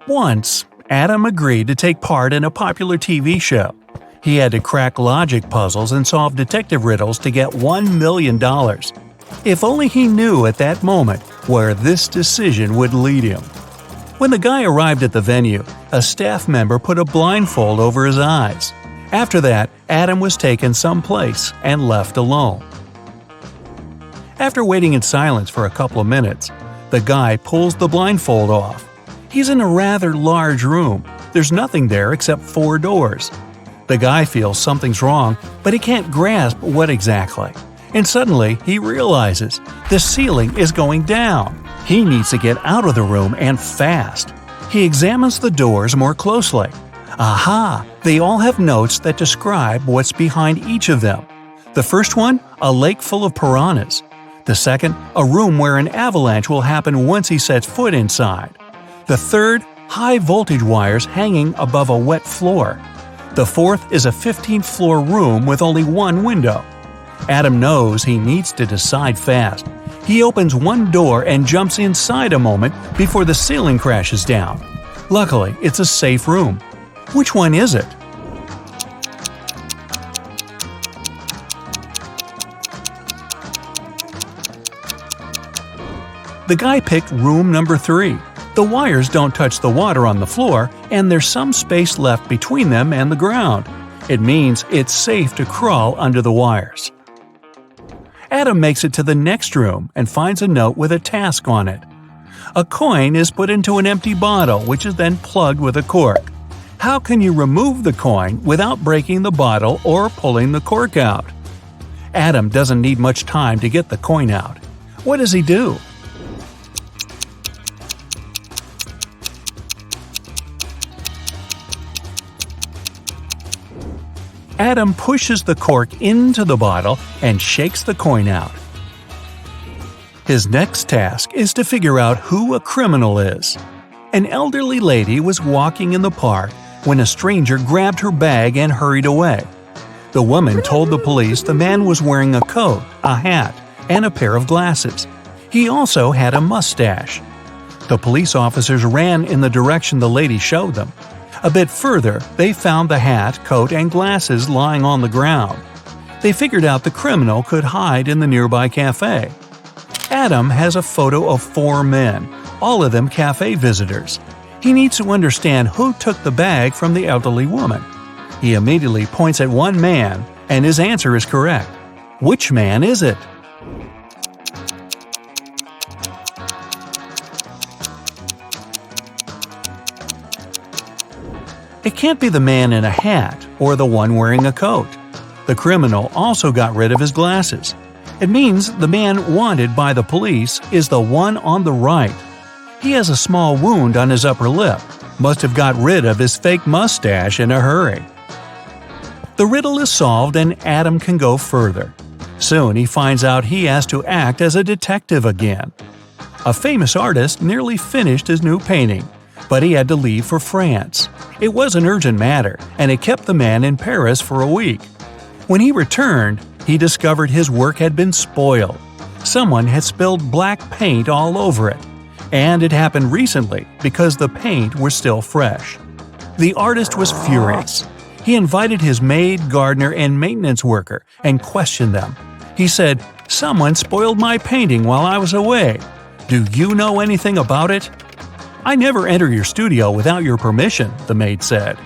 Once, Adam agreed to take part in a popular TV show. He had to crack logic puzzles and solve detective riddles to get $1 million. If only he knew at that moment where this decision would lead him. When the guy arrived at the venue, a staff member put a blindfold over his eyes. After that, Adam was taken someplace and left alone. After waiting in silence for a couple of minutes, the guy pulls the blindfold off. He's in a rather large room. There's nothing there except 4 doors. The guy feels something's wrong, but he can't grasp what exactly. And suddenly, he realizes the ceiling is going down. He needs to get out of the room and fast. He examines the doors more closely. Aha! They all have notes that describe what's behind each of them. The first one, a lake full of piranhas. The second, a room where an avalanche will happen once he sets foot inside. The third, high-voltage wires hanging above a wet floor. The fourth is a 15th-floor room with only one window. Adam knows he needs to decide fast. He opens one door and jumps inside a moment before the ceiling crashes down. Luckily, it's a safe room. Which one is it? The guy picked room number 3. The wires don't touch the water on the floor, and there's some space left between them and the ground. It means it's safe to crawl under the wires. Adam makes it to the next room and finds a note with a task on it. A coin is put into an empty bottle, which is then plugged with a cork. How can you remove the coin without breaking the bottle or pulling the cork out? Adam doesn't need much time to get the coin out. What does he do? Adam pushes the cork into the bottle and shakes the coin out. His next task is to figure out who a criminal is. An elderly lady was walking in the park when a stranger grabbed her bag and hurried away. The woman told the police the man was wearing a coat, a hat, and a pair of glasses. He also had a mustache. The police officers ran in the direction the lady showed them. A bit further, they found the hat, coat, and glasses lying on the ground. They figured out the criminal could hide in the nearby cafe. Adam has a photo of 4 men, all of them cafe visitors. He needs to understand who took the bag from the elderly woman. He immediately points at one man, and his answer is correct. Which man is it? It can't be the man in a hat or the one wearing a coat. The criminal also got rid of his glasses. It means the man wanted by the police is the one on the right. He has a small wound on his upper lip. Must have got rid of his fake mustache in a hurry. The riddle is solved and Adam can go further. Soon he finds out he has to act as a detective again. A famous artist nearly finished his new painting, but he had to leave for France. It was an urgent matter, and it kept the man in Paris for a week. When he returned, he discovered his work had been spoiled. Someone had spilled black paint all over it, and it happened recently because the paint was still fresh. The artist was furious. He invited his maid, gardener, and maintenance worker and questioned them. He said, "Someone spoiled my painting while I was away. Do you know anything about it?" "I never enter your studio without your permission," the maid said.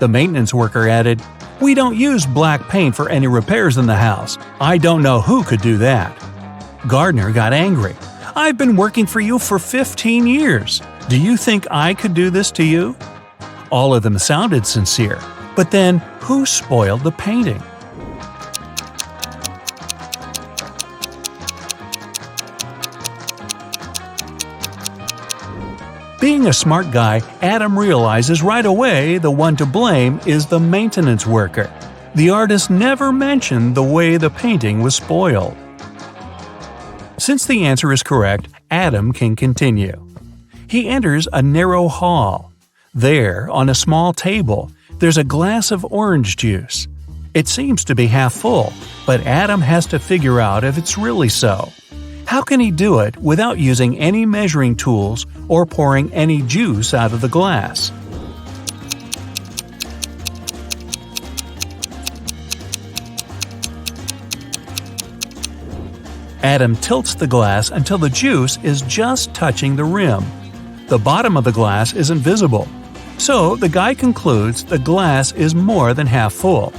The maintenance worker added, "We don't use black paint for any repairs in the house. I don't know who could do that." Gardener got angry. "I've been working for you for 15 years. Do you think I could do this to you?" All of them sounded sincere, but then who spoiled the painting? Being a smart guy, Adam realizes right away the one to blame is the maintenance worker. The artist never mentioned the way the painting was spoiled. Since the answer is correct, Adam can continue. He enters a narrow hall. There, on a small table, there's a glass of orange juice. It seems to be half full, but Adam has to figure out if it's really so. How can he do it without using any measuring tools or pouring any juice out of the glass? Adam tilts the glass until the juice is just touching the rim. The bottom of the glass isn't visible, so the guy concludes the glass is more than half full.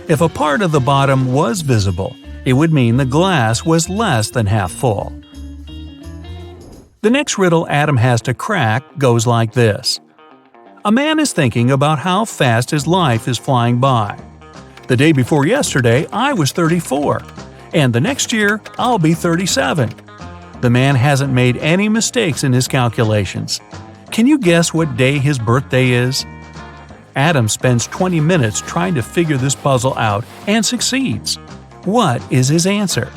If a part of the bottom was visible, it would mean the glass was less than half full. The next riddle Adam has to crack goes like this. A man is thinking about how fast his life is flying by. The day before yesterday, I was 34, and the next year, I'll be 37. The man hasn't made any mistakes in his calculations. Can you guess what day his birthday is? Adam spends 20 minutes trying to figure this puzzle out and succeeds. What is his answer?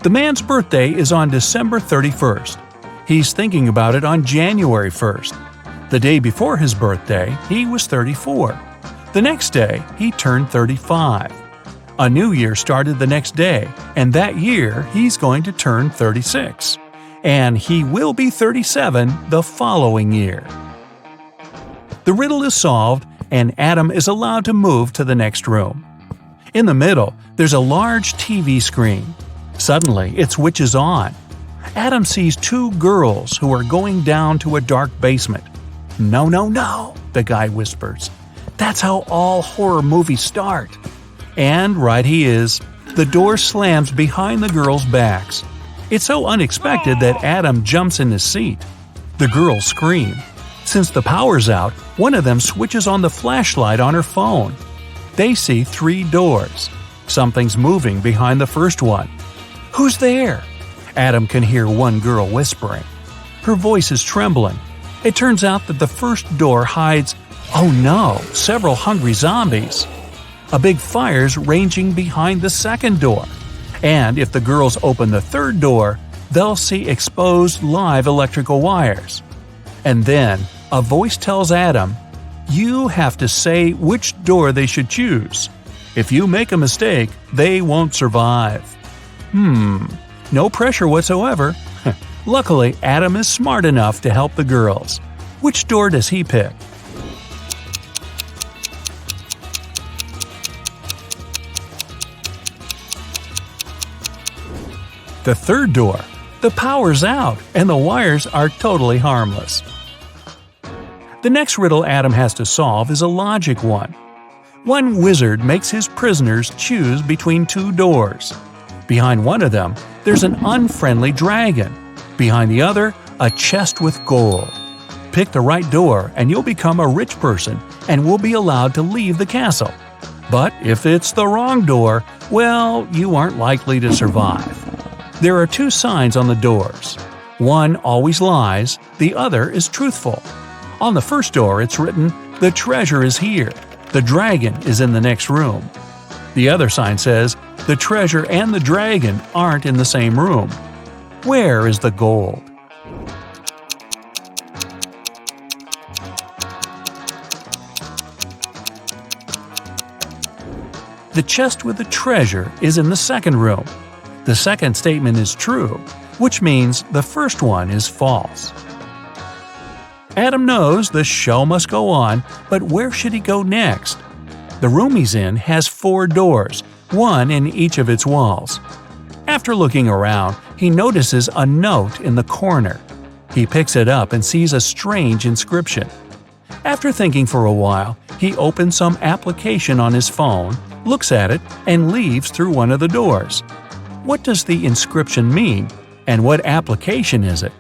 The man's birthday is on December 31st. He's thinking about it on January 1st. The day before his birthday, he was 34. The next day, he turned 35. A new year started the next day, and that year he's going to turn 36. And he will be 37 the following year. The riddle is solved, and Adam is allowed to move to the next room. In the middle, there's a large TV screen. Suddenly, it switches on. Adam sees two girls who are going down to a dark basement. "No, no, no," the guy whispers. "That's how all horror movies start." And right he is. The door slams behind the girls' backs. It's so unexpected that Adam jumps in his seat. The girls scream. Since the power's out, one of them switches on the flashlight on her phone. They see 3 doors. Something's moving behind the first one. "Who's there?" Adam can hear one girl whispering. Her voice is trembling. It turns out that the first door hides, oh no, several hungry zombies. A big fire's raging behind the second door. And if the girls open the third door, they'll see exposed live electrical wires. And then, a voice tells Adam, you have to say which door they should choose. If you make a mistake, they won't survive. No pressure whatsoever. Luckily, Adam is smart enough to help the girls. Which door does he pick? The third door. The power's out, and the wires are totally harmless. The next riddle Adam has to solve is a logic one. One wizard makes his prisoners choose between 2 doors. Behind one of them, there's an unfriendly dragon. Behind the other, a chest with gold. Pick the right door and you'll become a rich person and will be allowed to leave the castle. But if it's the wrong door, well, you aren't likely to survive. There are 2 signs on the doors. One always lies, the other is truthful. On the first door it's written, "The treasure is here. The dragon is in the next room." The other sign says, "The treasure and the dragon aren't in the same room." Where is the gold? The chest with the treasure is in the second room. The second statement is true, which means the first one is false. Adam knows the show must go on, but where should he go next? The room he's in has 4 doors, one in each of its walls. After looking around, he notices a note in the corner. He picks it up and sees a strange inscription. After thinking for a while, he opens some application on his phone, looks at it, and leaves through one of the doors. What does the inscription mean, and what application is it?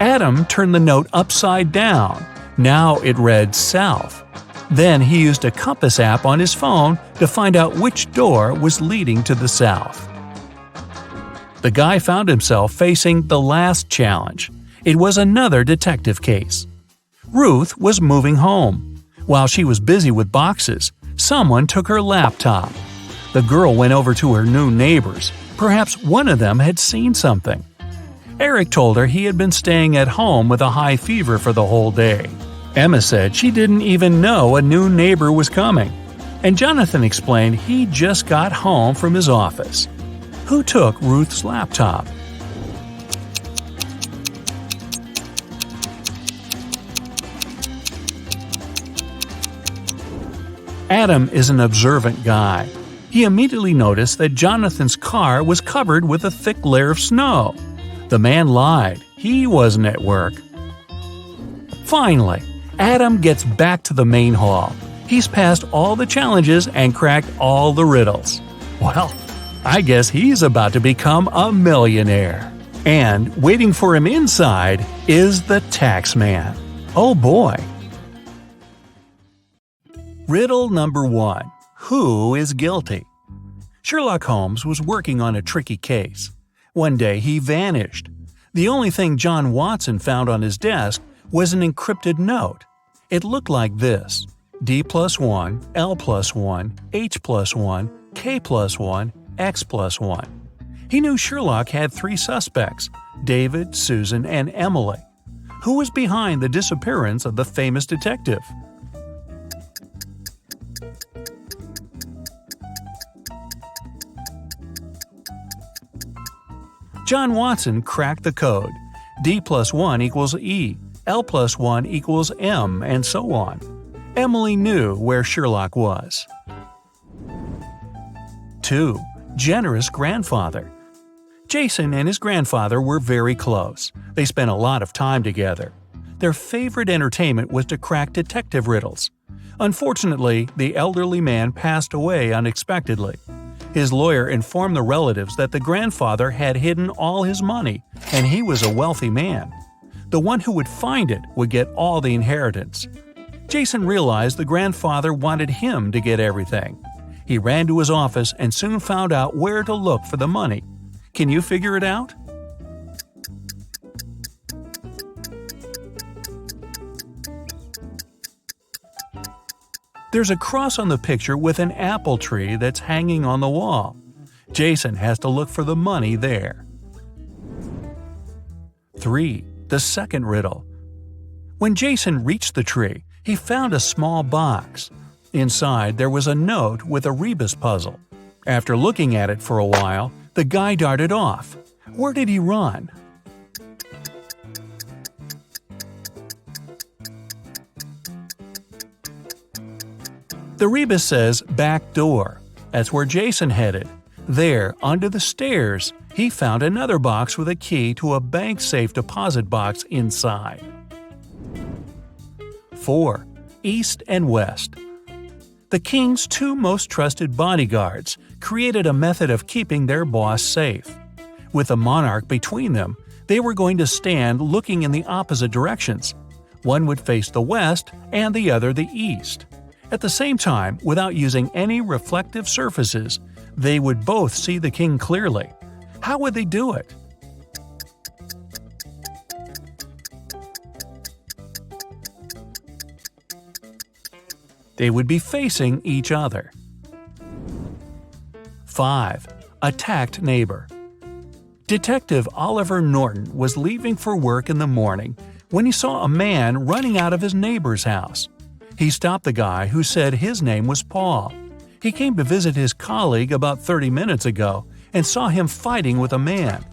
Adam turned the note upside down. Now it read south. Then he used a compass app on his phone to find out which door was leading to the south. The guy found himself facing the last challenge. It was another detective case. Ruth was moving home. While she was busy with boxes, someone took her laptop. The girl went over to her new neighbors, Perhaps one of them had seen something. Eric told her he had been staying at home with a high fever for the whole day. Emma said she didn't even know a new neighbor was coming. And Jonathan explained he just got home from his office. Who took Ruth's laptop? Adam is an observant guy. He immediately noticed that Jonathan's car was covered with a thick layer of snow. The man lied. He wasn't at work. Finally, Adam gets back to the main hall. He's passed all the challenges and cracked all the riddles. Well, I guess he's about to become a millionaire. And waiting for him inside is the tax man. Oh boy! Riddle number 1. Who is guilty? Sherlock Holmes was working on a tricky case. One day he vanished. The only thing John Watson found on his desk was an encrypted note. It looked like this: D+1, L+1, H+1, K+1, X+1. He knew Sherlock had 3 suspects: David, Susan, and Emily. Who was behind the disappearance of the famous detective? John Watson cracked the code. D+1 equals E, L+1 equals M, and so on. Emily knew where Sherlock was. 2. Generous grandfather. Jason and his grandfather were very close. They spent a lot of time together. Their favorite entertainment was to crack detective riddles. Unfortunately, the elderly man passed away unexpectedly. His lawyer informed the relatives that the grandfather had hidden all his money, and he was a wealthy man. The one who would find it would get all the inheritance. Jason realized the grandfather wanted him to get everything. He ran to his office and soon found out where to look for the money. Can you figure it out? There's a cross on the picture with an apple tree that's hanging on the wall. Jason has to look for the money there. 3. The second riddle. When Jason reached the tree, he found a small box. Inside there was a note with a rebus puzzle. After looking at it for a while, the guy darted off. Where did he run? The rebus says back door. That's where Jason headed. There, under the stairs, he found another box with a key to a bank safe deposit box inside. 4. East and West. The king's 2 most trusted bodyguards created a method of keeping their boss safe. With the monarch between them, they were going to stand looking in the opposite directions. One would face the west and the other the east. At the same time, without using any reflective surfaces, they would both see the king clearly. How would they do it? They would be facing each other. 5. Attacked neighbor. Detective Oliver Norton was leaving for work in the morning when he saw a man running out of his neighbor's house. He stopped the guy, who said his name was Paul. He came to visit his colleague about 30 minutes ago and saw him fighting with a man.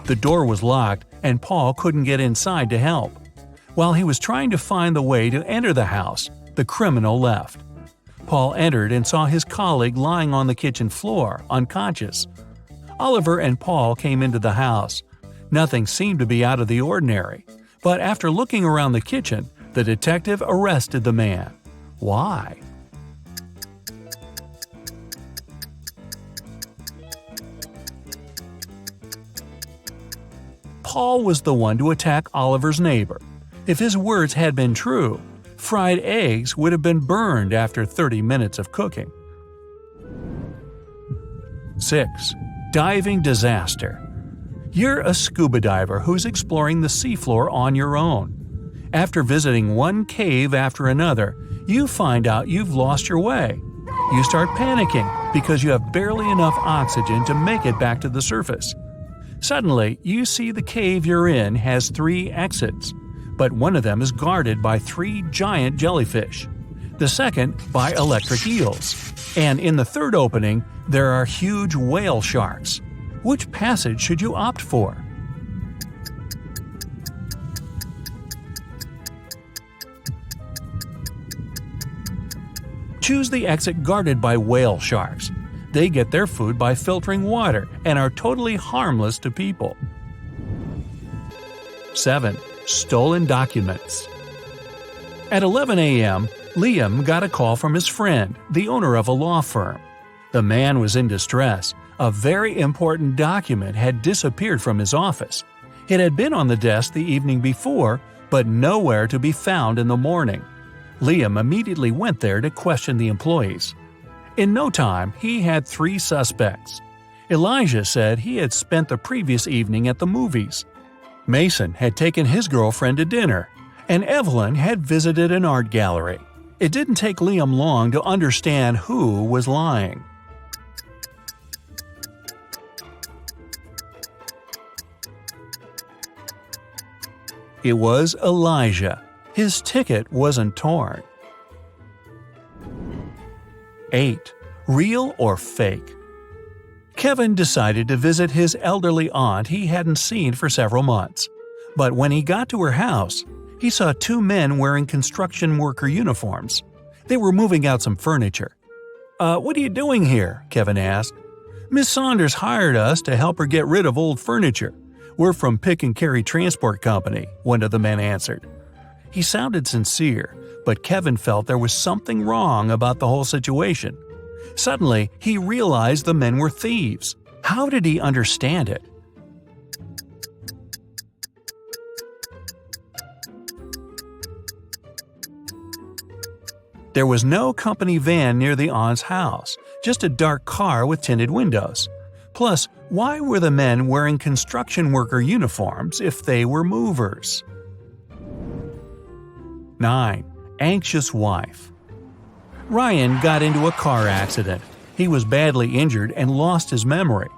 The door was locked and Paul couldn't get inside to help. While he was trying to find the way to enter the house, the criminal left. Paul entered and saw his colleague lying on the kitchen floor, unconscious. Oliver and Paul came into the house. Nothing seemed to be out of the ordinary, but after looking around the kitchen, the detective arrested the man. Why? Paul was the one to attack Oliver's neighbor. If his words had been true, fried eggs would have been burned after 30 minutes of cooking. 6. Diving disaster. You're a scuba diver who's exploring the seafloor on your own. After visiting one cave after another, you find out you've lost your way. You start panicking. because you have barely enough oxygen to make it back to the surface. Suddenly, you see the cave you're in has 3 exits, but one of them is guarded by 3 giant jellyfish, the second by electric eels, and in the third opening, there are huge whale sharks. Which passage should you opt for? Choose the exit guarded by whale sharks. They get their food by filtering water and are totally harmless to people. 7. Stolen documents. At 11 a.m., Liam got a call from his friend, the owner of a law firm. The man was in distress. A very important document had disappeared from his office. It had been on the desk the evening before, but nowhere to be found in the morning. Liam immediately went there to question the employees. In no time, he had 3 suspects. Elijah said he had spent the previous evening at the movies. Mason had taken his girlfriend to dinner, and Evelyn had visited an art gallery. It didn't take Liam long to understand who was lying. It was Elijah. His ticket wasn't torn. 8. Real or fake? Kevin decided to visit his elderly aunt he hadn't seen for several months. But when he got to her house, he saw 2 men wearing construction worker uniforms. They were moving out some furniture. What are you doing here?" Kevin asked. "Miss Saunders hired us to help her get rid of old furniture. We're from Pick and Carry Transport Company," one of the men answered. He sounded sincere, but Kevin felt there was something wrong about the whole situation. Suddenly, he realized the men were thieves. How did he understand it? There was no company van near the aunt's house, just a dark car with tinted windows. Plus, why were the men wearing construction worker uniforms if they were movers? 9. Anxious wife. Ryan got into a car accident. He was badly injured and lost his memory.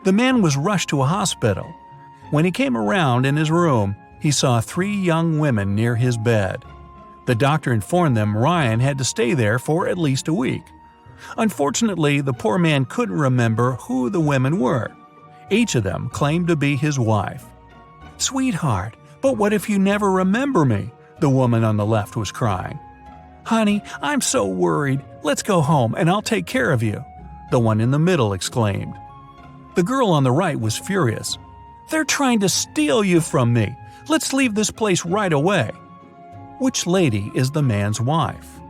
The man was rushed to a hospital. When he came around in his room, he saw 3 young women near his bed. The doctor informed them Ryan had to stay there for at least a week. Unfortunately, the poor man couldn't remember who the women were. Each of them claimed to be his wife. "Sweetheart, but what if you never remember me?" the woman on the left was crying. "Honey, I'm so worried. Let's go home and I'll take care of you," the one in the middle exclaimed. The girl on the right was furious. "They're trying to steal you from me. Let's leave this place right away." Which lady is the man's wife?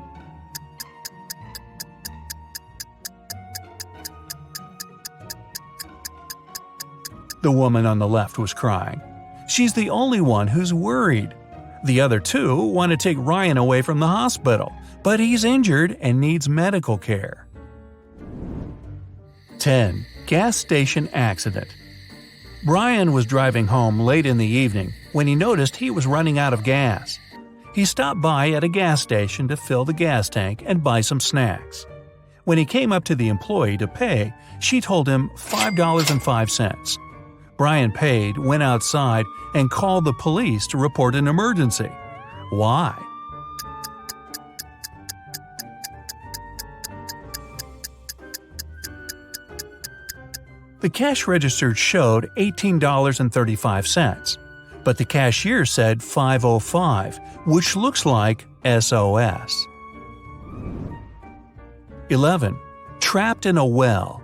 The woman on the left was crying. She's the only one who's worried. The other 2 want to take Ryan away from the hospital, but he's injured and needs medical care. 10. Gas station accident. Brian was driving home late in the evening when he noticed he was running out of gas. He stopped by at a gas station to fill the gas tank and buy some snacks. When he came up to the employee to pay, she told him $5.05. Brian paid, went outside, and called the police to report an emergency. Why? The cash register showed $18.35, but the cashier said $5.05, which looks like SOS. 11. Trapped in a well.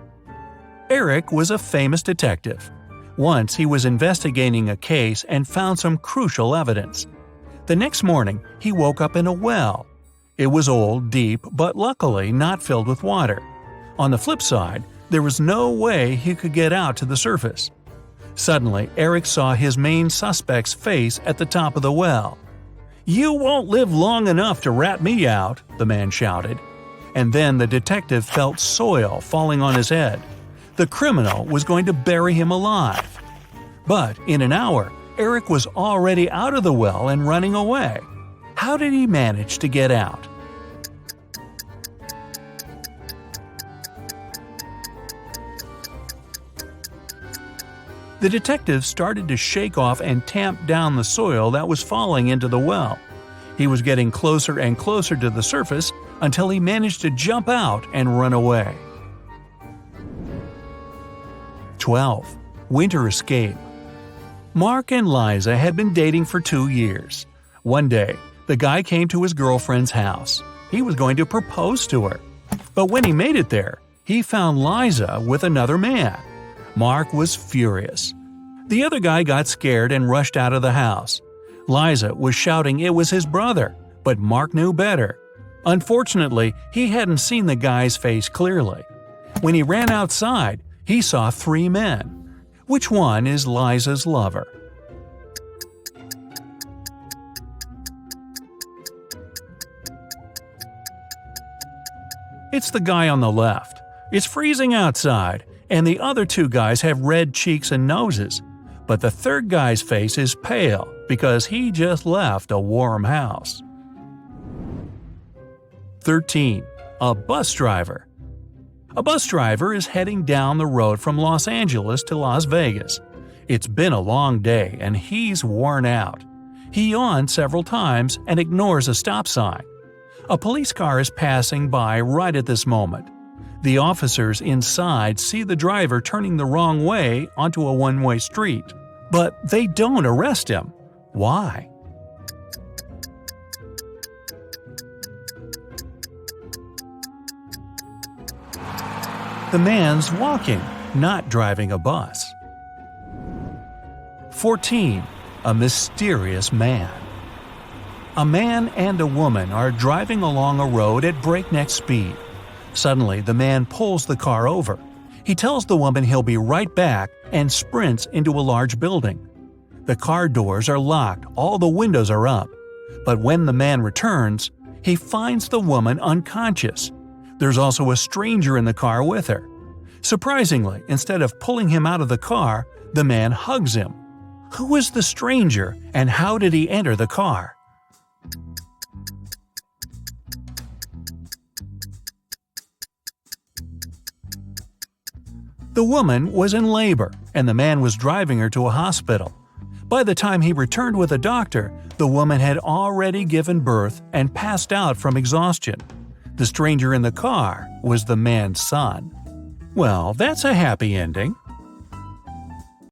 Eric was a famous detective. Once he was investigating a case and found some crucial evidence. The next morning, he woke up in a well. It was old, deep, but luckily not filled with water. On the flip side, there was no way he could get out to the surface. Suddenly, Eric saw his main suspect's face at the top of the well. "You won't live long enough to rat me out," the man shouted. And then the detective felt soil falling on his head. The criminal was going to bury him alive. But in an hour, Eric was already out of the well and running away. How did he manage to get out? The detective started to shake off and tamp down the soil that was falling into the well. He was getting closer and closer to the surface until he managed to jump out and run away. 12. Winter Escape. Mark and Liza had been dating for 2 years. One day, the guy came to his girlfriend's house. He was going to propose to her. But when he made it there, he found Liza with another man. Mark was furious. The other guy got scared and rushed out of the house. Liza was shouting it was his brother, but Mark knew better. Unfortunately, he hadn't seen the guy's face clearly. When he ran outside, he saw 3 men. Which one is Liza's lover? It's the guy on the left. It's freezing outside, and the other 2 guys have red cheeks and noses. But the third guy's face is pale because he just left a warm house. 13. A bus driver. A bus driver is heading down the road from Los Angeles to Las Vegas. It's been a long day and he's worn out. He yawns several times and ignores a stop sign. A police car is passing by right at this moment. The officers inside see the driver turning the wrong way onto a one-way street, but they don't arrest him. Why? The man's walking, not driving a bus. 14. A mysterious man. A man and a woman are driving along a road at breakneck speed. Suddenly, the man pulls the car over. He tells the woman he'll be right back and sprints into a large building. The car doors are locked, all the windows are up. But when the man returns, he finds the woman unconscious. There's also a stranger in the car with her. Surprisingly, instead of pulling him out of the car, the man hugs him. Who is the stranger and how did he enter the car? The woman was in labor, and the man was driving her to a hospital. By the time he returned with a doctor, the woman had already given birth and passed out from exhaustion. The stranger in the car was the man's son. Well, that's a happy ending.